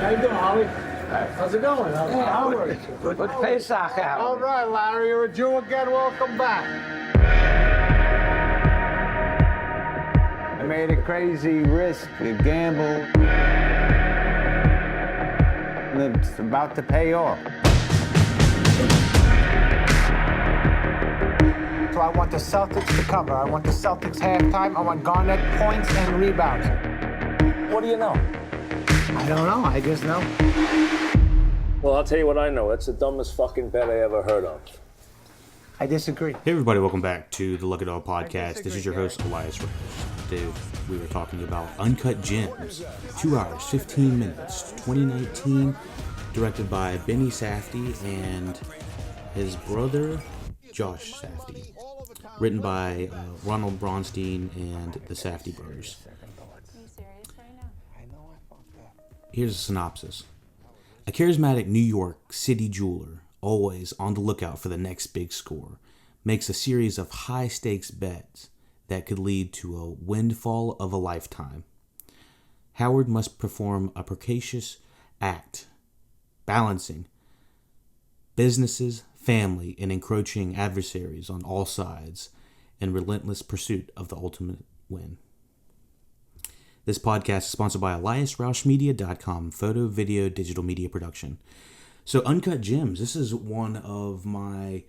How you doing, Holly? How's it going? Hey, Howard. Good Pesach out. All right, Larry, you're a Jew again. Welcome back. I made a crazy risk, a gamble, and it's about to pay off. So I want the Celtics to cover. I want the Celtics halftime. I want Garnett points and rebounds. What do you know? I don't know. I just know. Well, I'll tell you what I know. It's the dumbest fucking bet I ever heard of. I disagree. Hey everybody, welcome back to the LuckyDog podcast. This is your host, Elias. Today we were talking about Uncut Gems, 2 hours, 15 minutes, 2019, directed by Benny Safdie and his brother, Josh Safdie. Written by Ronald Bronstein and the Safdie brothers. Here's a synopsis. A charismatic New York City jeweler, always on the lookout for the next big score, makes a series of high-stakes bets that could lead to a windfall of a lifetime. Howard must perform a precocious act, balancing businesses, family, and encroaching adversaries on all sides in relentless pursuit of the ultimate win. This podcast is sponsored by EliasRoushMedia.com, photo, video, digital media production. So Uncut Gems, this is one of my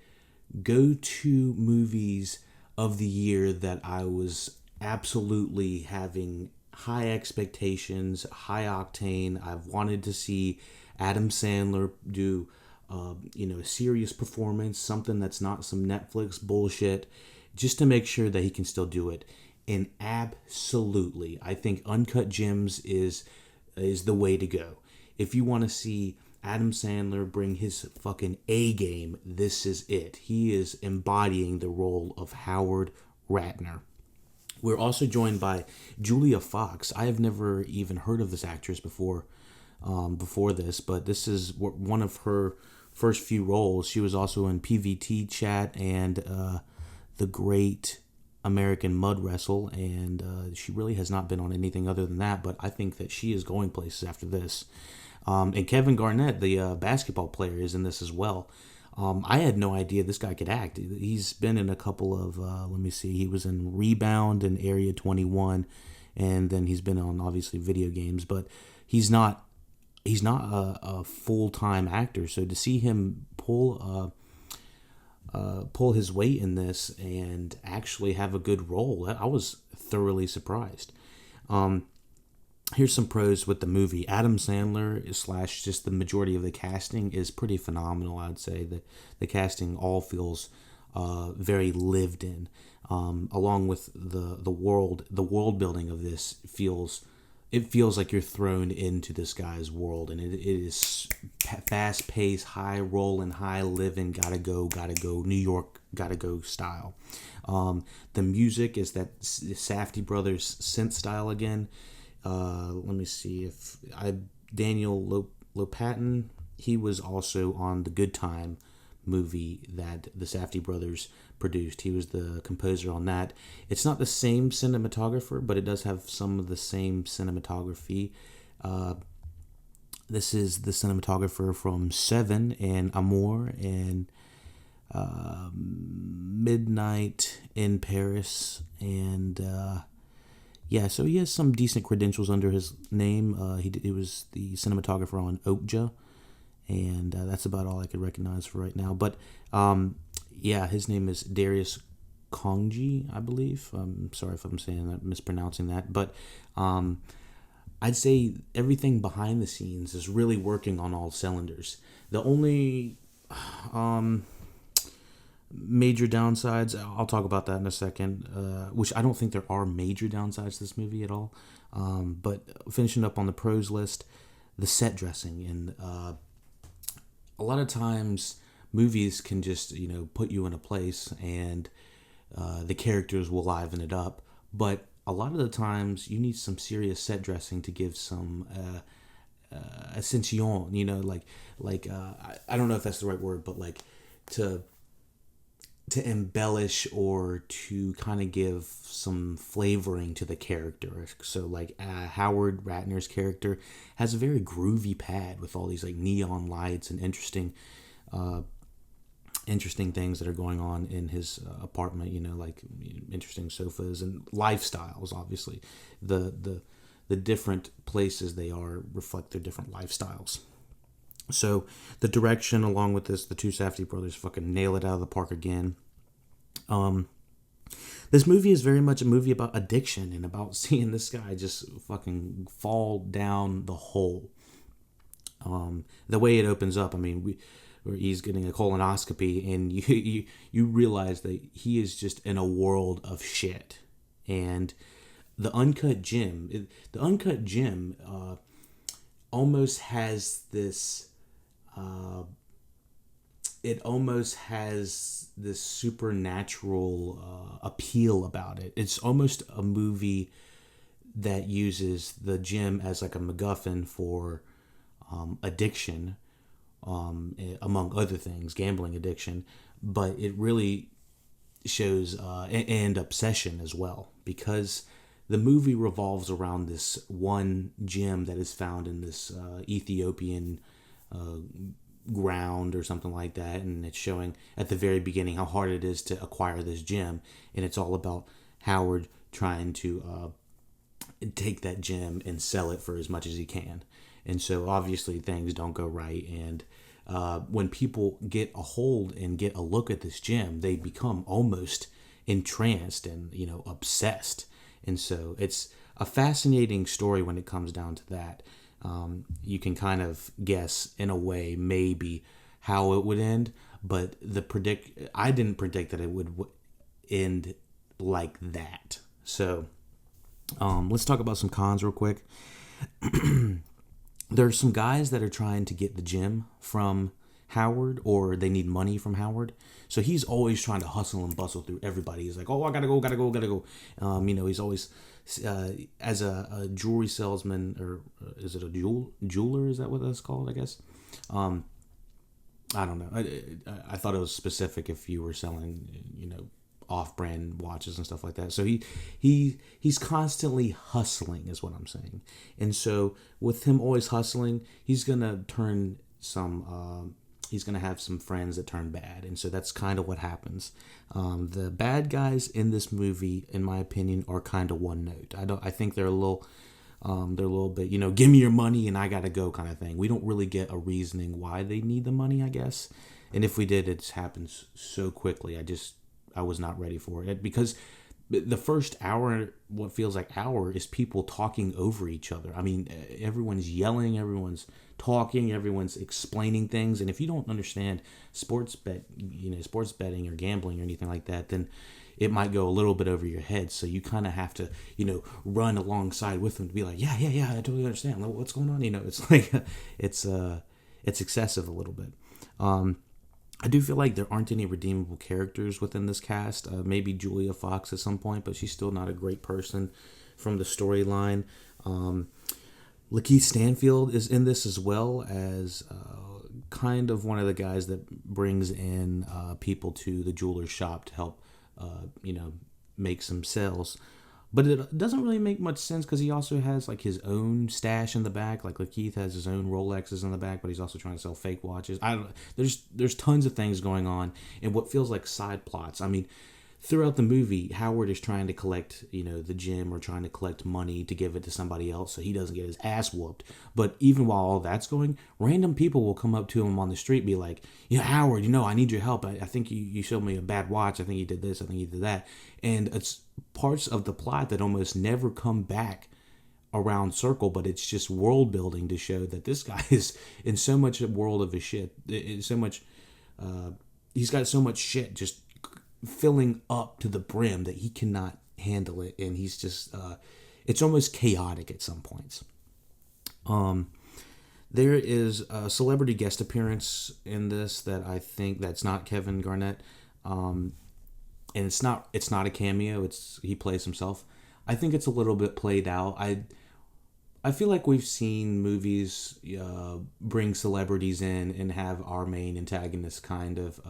go-to movies of the year that I was absolutely having high expectations, high octane. I've wanted to see Adam Sandler do a serious performance, something that's not some Netflix bullshit, just to make sure that he can still do it. And absolutely, I think Uncut Gems is the way to go. If you want to see Adam Sandler bring his fucking A game, this is it. He is embodying the role of Howard Ratner. We're also joined by Julia Fox. I have never even heard of this actress before this, but this is one of her first few roles. She was also in PVT Chat and The Great American Mud Wrestle, and she really has not been on anything other than that, but I think that she is going places after this. And Kevin Garnett, the basketball player, is in this as well. I had no idea this guy could act. He's been in a couple of, he was in Rebound and Area 21, and then he's been on, obviously, video games, but he's not a full-time actor, so to see him pull his weight in this and actually have a good role, I was thoroughly surprised. Here's some pros with the movie. Adam Sandler / just the majority of the casting is pretty phenomenal. I'd say the casting all feels very lived in, along with the world building of this feels like you're thrown into this guy's world, and it is fast paced, high rolling, high living, gotta go, New York, gotta go style. The music is that Safdie brothers synth style again. Let me see if Daniel Lopatin, he was also on the Good Time movie that the Safdie brothers produced. He was the composer on that. It's not the same cinematographer, but it does have some of the same cinematography. This is the cinematographer from Seven and Amour and Midnight in Paris, and so he has some decent credentials under his name. He was the cinematographer on Okja, and that's about all I could recognize for right now. But his name is Darius Kongji, I believe. I'm sorry if I'm saying that, mispronouncing that, but I'd say everything behind the scenes is really working on all cylinders. The only major downsides, I'll talk about that in a second, which I don't think there are major downsides to this movie at all. But finishing up on the pros list, the set dressing, and a lot of times movies can just put you in a place and the characters will liven it up, but a lot of the times you need some serious set dressing to give some ascension, I don't know if that's the right word, but like to to embellish or to kind of give some flavoring to the character. So like Howard Ratner's character has a very groovy pad with all these like neon lights and interesting things that are going on in his apartment, like interesting sofas and lifestyles. Obviously the different places they are reflect their different lifestyles. So the direction, along with this, the two Safdie brothers fucking nail it out of the park again. This movie is very much a movie about addiction and about seeing this guy just fucking fall down the hole. The way it opens up, I mean, where he's getting a colonoscopy, and you realize that he is just in a world of shit. And the Uncut Gem almost has this. It almost has this supernatural appeal about it. It's almost a movie that uses the gym as like a MacGuffin for addiction, among other things, gambling addiction. But it really shows and obsession as well, because the movie revolves around this one gem that is found in this Ethiopian ground or something like that, and it's showing at the very beginning how hard it is to acquire this gem, and it's all about Howard trying to take that gem and sell it for as much as he can. And so obviously things don't go right, and when people get a hold and get a look at this gem, they become almost entranced and obsessed. And so it's a fascinating story when it comes down to that. You can kind of guess in a way maybe how it would end, but I didn't predict that it would end like that. So let's talk about some cons real quick. There's some guys that are trying to get the gem from Howard, or they need money from Howard. So he's always trying to hustle and bustle through everybody. He's like, oh, I gotta go. He's always, as a jewelry salesman, or is it a jeweler? Is that what that's called? I guess. I don't know. I thought it was specific if you were selling, off-brand watches and stuff like that. So he's constantly hustling, is what I'm saying. And so with him always hustling, he's gonna turn some. He's going to have some friends that turn bad. And so that's kind of what happens. The bad guys in this movie, in my opinion, are kind of one note. I think they're a little bit, give me your money and I got to go kind of thing. We don't really get a reasoning why they need the money, I guess. And if we did, it happens so quickly. I was not ready for it, because the first hour, what feels like hour, is people talking over each other. I mean, everyone's yelling, everyone's talking, everyone's explaining things. And if you don't understand sports betting or gambling or anything like that, then it might go a little bit over your head. So you kind of have to, run alongside with them to be like, yeah, I totally understand. What's going on? It's like, it's excessive a little bit. I do feel like there aren't any redeemable characters within this cast. Maybe Julia Fox at some point, but she's still not a great person from the storyline. Lakeith Stanfield is in this as well as kind of one of the guys that brings in people to the jeweler's shop to help, make some sales. But it doesn't really make much sense, because he also has like his own stash in the back. Like Lakeith has his own Rolexes in the back, but he's also trying to sell fake watches. There's tons of things going on and what feels like side plots. I mean, throughout the movie, Howard is trying to collect, the gem, or trying to collect money to give it to somebody else so he doesn't get his ass whooped. But even while all that's going, random people will come up to him on the street and be like, Howard, I need your help. I think you showed me a bad watch. I think you did this. I think you did that. And it's parts of the plot that almost never come back around circle, but it's just world building to show that this guy is in so much a world of his shit. So much, he's got so much shit just filling up to the brim that he cannot handle it, and he's just it's almost chaotic at some points. There is a celebrity guest appearance in this that I think that's not Kevin Garnett, and it's not a cameo. He plays himself. I think it's a little bit played out. I feel like we've seen movies bring celebrities in and have our main antagonist kind of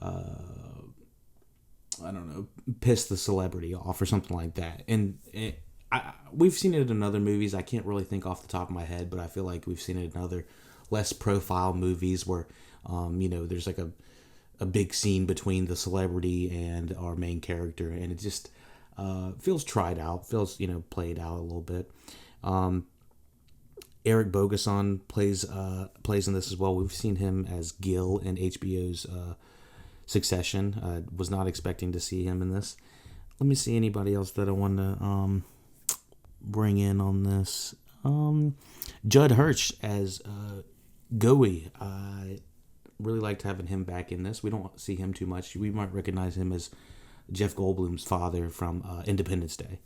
I don't know, piss the celebrity off or something like that. And we've seen it in other movies. I can't really think off the top of my head, but I feel like we've seen it in other less profile movies where, there's like a big scene between the celebrity and our main character, and it just feels tried out, feels, played out a little bit. Eric Bogason plays in this as well. We've seen him as Gil in HBO's Succession. Was not expecting to see him in this. Let me see anybody else that I want to bring in on this. Judd Hirsch as Goey. I really liked having him back in this. We don't see him too much. We might recognize him as Jeff Goldblum's father from Independence Day.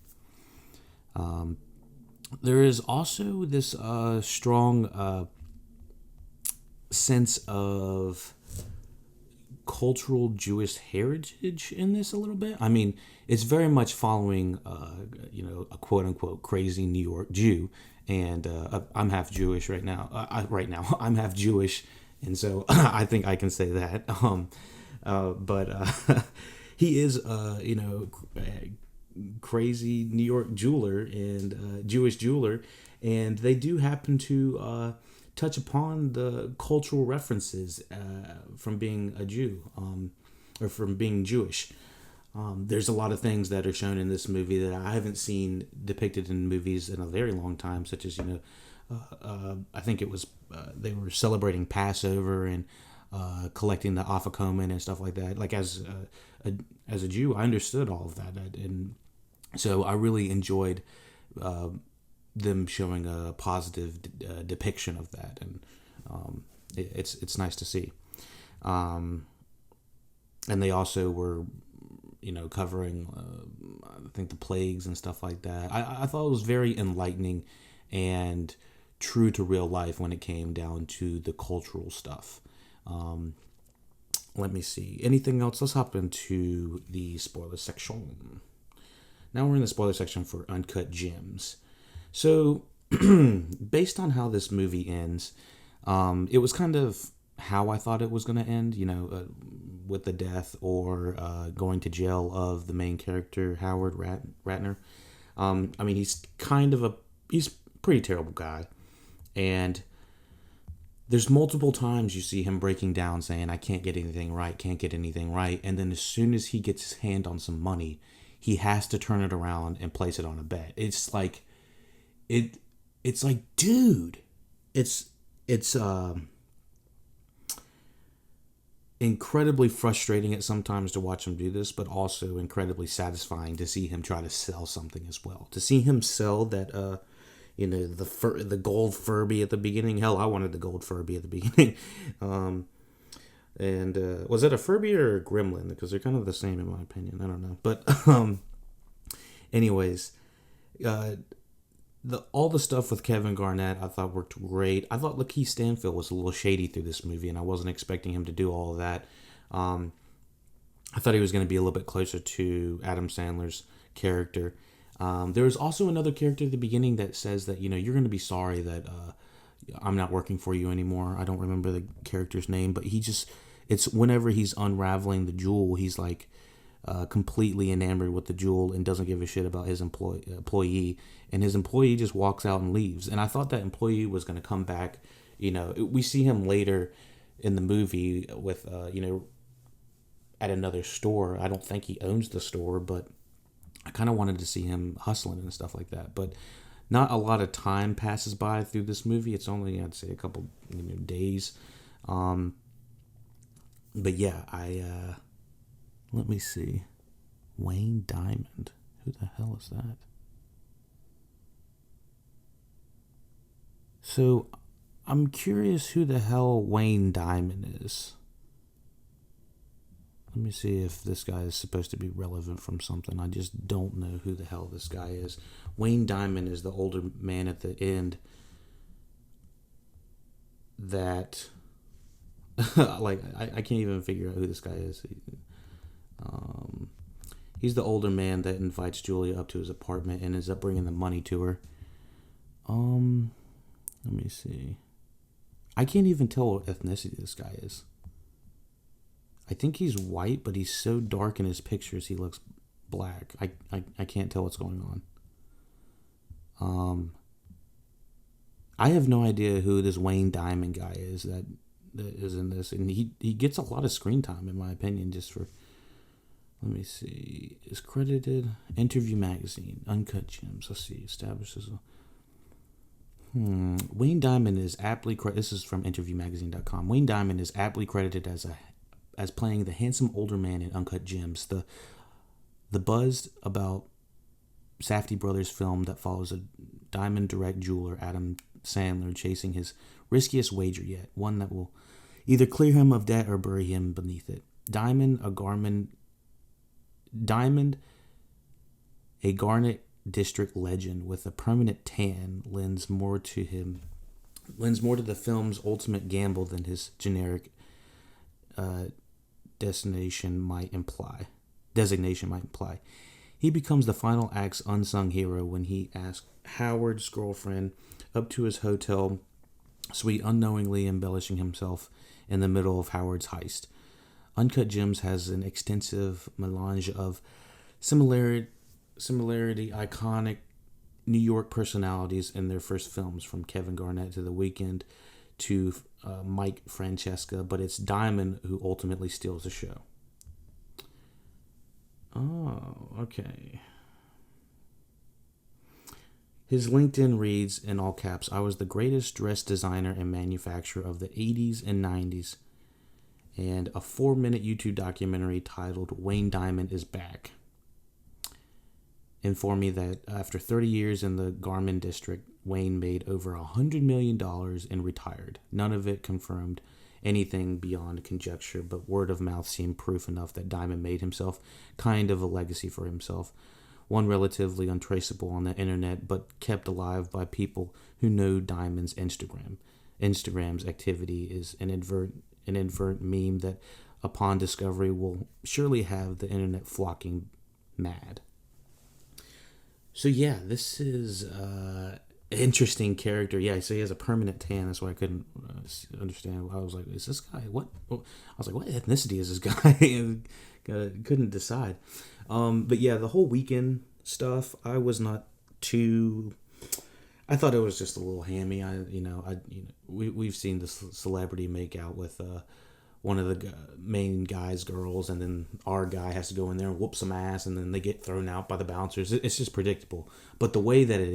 There is also this strong sense of cultural Jewish heritage in this a little bit. I mean, it's very much following, a quote-unquote crazy New York Jew. And I'm half Jewish right now. I'm half Jewish, and so I think I can say that. But he is, crazy New York jeweler and Jewish jeweler, and they do happen to touch upon the cultural references from being a Jew, or from being Jewish. There's a lot of things that are shown in this movie that I haven't seen depicted in movies in a very long time, such as, I think it was, they were celebrating Passover and collecting the afikomen and stuff like that. Like, as a Jew, I understood all of that, and so I really enjoyed them showing a positive depiction of that, and it's nice to see. And they also were, covering I think the plagues and stuff like that. I thought it was very enlightening and true to real life when it came down to the cultural stuff. Let me see. Anything else? Let's hop into the spoiler section. Now we're in the spoiler section for Uncut Gems. So, based on how this movie ends, it was kind of how I thought it was going to end, with the death or going to jail of the main character, Howard Ratner. I mean, he's a pretty terrible guy. And there's multiple times you see him breaking down saying, I can't get anything right. And then as soon as he gets his hand on some money, he has to turn it around and place it on a bet. It's like, dude, it's incredibly frustrating at sometimes to watch him do this, but also incredibly satisfying to see him try to sell something as well. To see him sell that, the gold Furby at the beginning. Hell, I wanted the gold Furby at the beginning. And was it a Furby or a Gremlin? Because they're kind of the same in my opinion. I don't know. But anyways, all the stuff with Kevin Garnett I thought worked great. I thought Lakeith Stanfield was a little shady through this movie, and I wasn't expecting him to do all of that. I thought he was going to be a little bit closer to Adam Sandler's character. There was also another character at the beginning that says that, you're going to be sorry that I'm not working for you anymore. I don't remember the character's name, but it's whenever he's unraveling the jewel, he's like completely enamored with the jewel and doesn't give a shit about his employee, and his employee just walks out and leaves. And I thought that employee was going to come back. We see him later in the movie with at another store. I don't think he owns the store, but I kind of wanted to see him hustling and stuff like that. But not a lot of time passes by through this movie. It's only, I'd say, a couple days. But yeah, let me see. Wayne Diamond. Who the hell is that? So, I'm curious who the hell Wayne Diamond is. Let me see if this guy is supposed to be relevant from something. I just don't know who the hell this guy is. Wayne Diamond is the older man at the end that I can't even figure out who this guy is. He's the older man that invites Julia up to his apartment and ends up bringing the money to her. Let me see. I can't even tell what ethnicity this guy is. I think he's white, but he's so dark in his pictures he looks black. I can't tell what's going on. I have no idea who this Wayne Diamond guy is that is in this, and he gets a lot of screen time in my opinion. Just for, let me see, is credited Interview Magazine, Uncut Gems. Let's see, establishes. Wayne Diamond is aptly this is from InterviewMagazine.com. Wayne Diamond is aptly credited as playing the handsome older man in Uncut Gems. The buzz about Safdie brothers film that follows a Diamond direct jeweler, Adam Sandler, chasing his riskiest wager yet, one that will either clear him of debt or bury him beneath it. Diamond, a Garnet District legend with a permanent tan, lends more to the film's ultimate gamble than his generic designation might imply. He becomes the final act's unsung hero when he asks Howard's girlfriend up to his hotel suite, unknowingly embellishing himself in the middle of Howard's heist. Uncut Gems has an extensive melange of similarity iconic New York personalities in their first films, from Kevin Garnett to The Weeknd to Mike Francesca, but it's Diamond who ultimately steals the show. Oh, okay. His LinkedIn reads in all caps, "I was the greatest dress designer and manufacturer of the 80s and 90s." And a 4-minute YouTube documentary titled Wayne Diamond is Back informed me that after 30 years in the Garment District, Wayne made over $100 million and retired. None of it confirmed anything beyond conjecture, but word of mouth seemed proof enough that Diamond made himself kind of a legacy for himself. One relatively untraceable on the internet, but kept alive by people who know Diamond's Instagram. Instagram's activity is an advert meme that, upon discovery, will surely have the internet flocking mad. So yeah, this is an interesting character. Yeah, so he has a permanent tan. That's why I couldn't understand. I was like, is this guy, what? I was like, what ethnicity is this guy? Couldn't decide. But yeah, the whole Weekend stuff, I was not too. I thought it was just a little hammy. We've seen this celebrity make out with one of the main guy's girls, and then our guy has to go in there and whoop some ass, and then they get thrown out by the bouncers. It's just predictable. But the way that it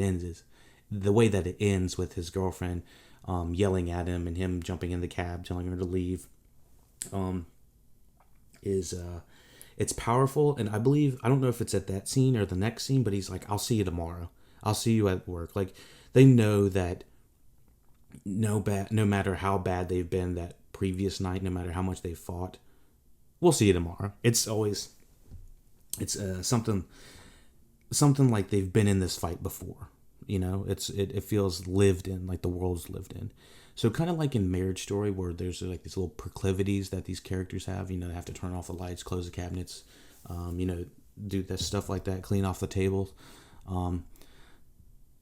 ends with his girlfriend yelling at him and him jumping in the cab, telling her to leave, it's powerful. And I don't know if it's at that scene or the next scene, but he's like, "I'll see you tomorrow. I'll see you at work." Like, they know that no matter how bad they've been that previous night, no matter how much they fought, we'll see you tomorrow. It's something like they've been in this fight before. It feels lived in, like the world's lived in. So kind of like in Marriage Story, where there's like these little proclivities that these characters have. They have to turn off the lights, close the cabinets, do that stuff like that, clean off the tables.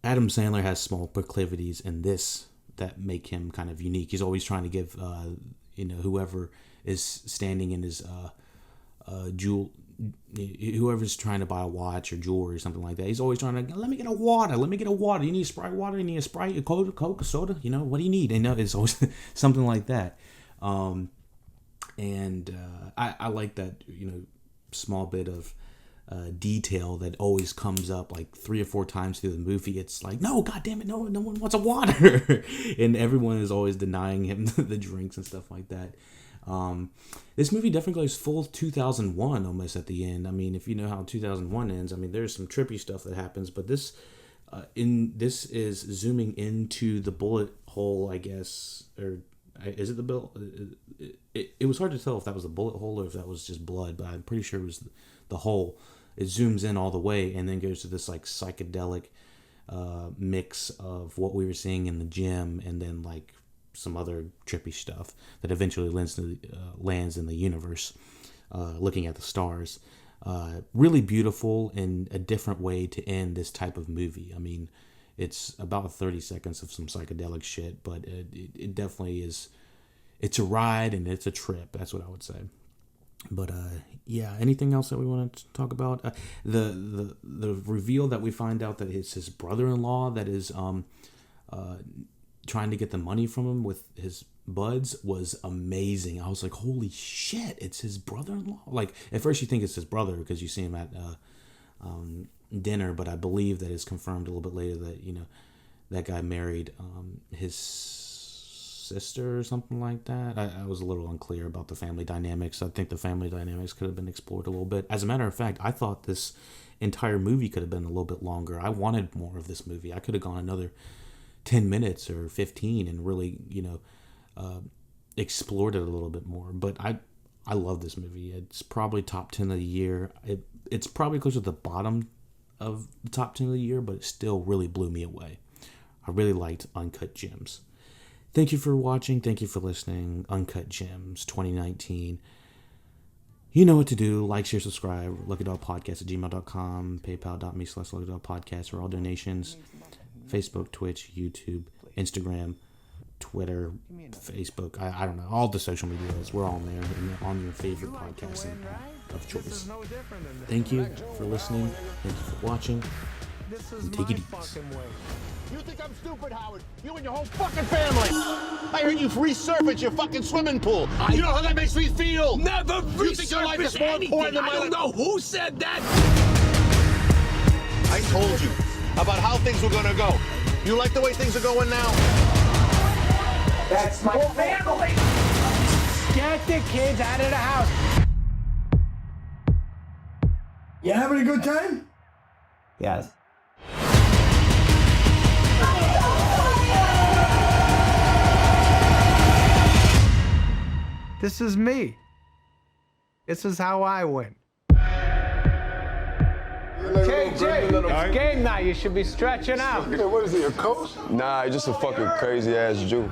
Adam Sandler has small proclivities in this that make him kind of unique. He's always trying to give whoever is standing in his whoever's trying to buy a watch or jewelry or something like that, he's always trying to, let me get a water. You need Sprite water? You need a Sprite, a Coke, a soda? What do you need? It's always something like that. I like that, small bit of detail that always comes up like 3 or 4 times through the movie. It's like, no, God damn it, no one wants a water. And everyone is always denying him the drinks and stuff like that. This movie definitely goes full 2001 almost at the end. I mean, if you know how 2001 ends, I mean, there's some trippy stuff that happens, but this is zooming into the bullet hole, I guess, or is it the bill? It was hard to tell if that was the bullet hole or if that was just blood, but I'm pretty sure it was the hole. It zooms in all the way and then goes to this like psychedelic mix of what we were seeing in the gym, and then like some other trippy stuff that eventually lands in the universe, looking at the stars. Really beautiful and a different way to end this type of movie. I mean, it's about 30 seconds of some psychedelic shit, but it definitely is. It's a ride and it's a trip. That's what I would say. But yeah, anything else that we want to talk about? The reveal that we find out that it's his brother-in-law that is trying to get the money from him with his buds was amazing. I was like, holy shit, it's his brother-in-law. Like, at first you think it's his brother because you see him at dinner, but I believe that it's confirmed a little bit later that, you know, that guy married his sister or something like that. I was a little unclear about the family dynamics. I think the family dynamics could have been explored a little bit. As a matter of fact, I thought this entire movie could have been a little bit longer. I wanted more of this movie. I could have gone another 10 minutes or 15 and really, you know, explored it a little bit more. But I love this movie. It's probably top 10 of the year. It's probably close to the bottom of the top 10 of the year, but it still really blew me away. I really liked Uncut Gems. Thank you for watching. Thank you for listening. Uncut Gems 2019. You know what to do. Like, share, subscribe. LuckyDogPodcast@gmail.com. PayPal.me/LuckyDogPodcast for all donations. Facebook, Twitch, YouTube, Instagram, Twitter, Facebook. I don't know. All the social medias. We're on there and on your favorite podcasting of choice. Thank you for listening. Thank you for watching. And take it easy. You think I'm stupid, Howard? You and your whole fucking family. I heard you resurface your fucking swimming pool. You know how that makes me feel? Never You think your life is more important than my life? I don't know who said that. I told you about how things were gonna go. You like the way things are going now? That's my family! Get the kids out of the house! You having a good time? Yes. This is me. This is how I win. KJ, it's game night. You should be stretching out. What is he, a coach? Nah, he's just a fucking crazy ass Jew.